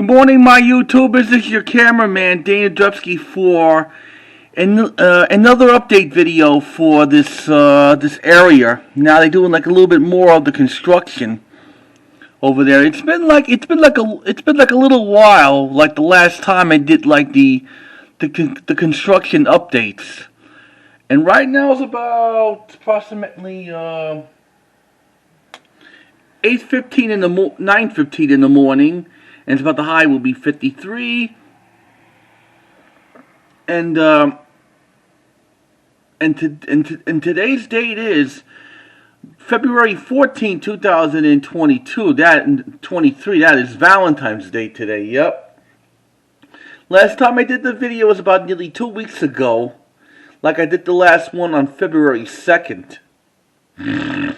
Good morning, my YouTubers. This is your cameraman, Dana Drupsky, for another update video for this area. Now they're doing like a little bit more of the construction over there. It's been like a little while, like the last time I did like the construction updates. And right now it's about approximately 9:15 in the morning. And it's about the high will be 53, and today's date is February 14, 2022. That 23. That is Valentine's Day today. Yep. Last time I did the video was about nearly 2 weeks ago, like I did the last one on February 2nd. And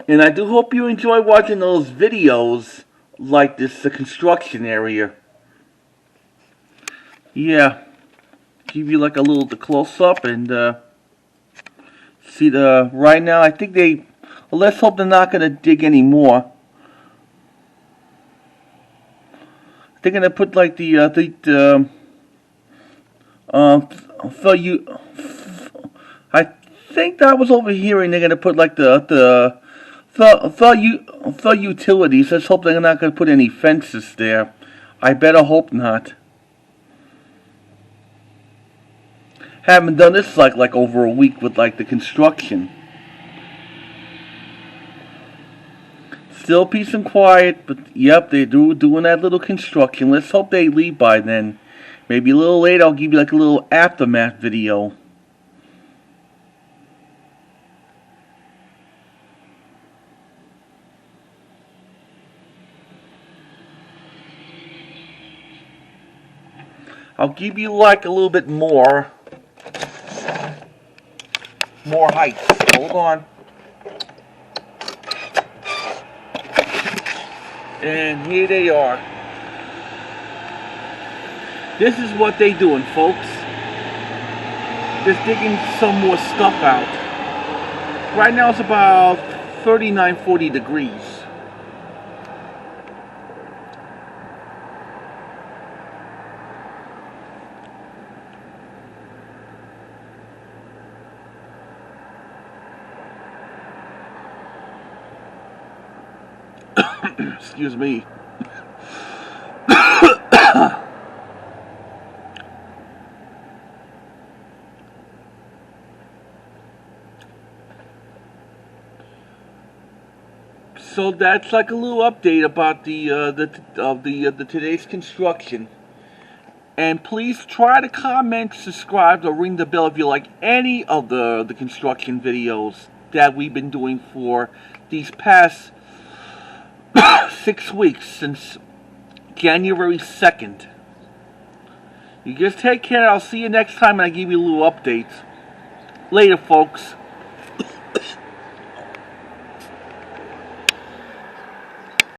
I do hope you enjoy watching those videos. Like this, the construction area. Yeah, give you like a little close up and see the right now. I think they. Well, let's hope they're not gonna dig anymore. They're gonna put like I think that was over here, and they're gonna put like the utilities. Let's hope they're not going to put any fences there. I better hope not. Haven't done this like over a week with like the construction. Still peace and quiet, but yep, they're doing that little construction. Let's hope they leave by then. Maybe a little later I'll give you like a little aftermath video. I'll give you like a little bit more height. Hold on. And here they are. This is what they doing, folks. Just digging some more stuff out. Right now it's about 39, 40 degrees. Excuse me. So that's like a little update about the today's construction. And please try to comment, subscribe, or ring the bell if you like any of the construction videos that we've been doing for these past 6 weeks since January 2nd. You just take care. I'll see you next time, and I give you a little updates. Later, folks.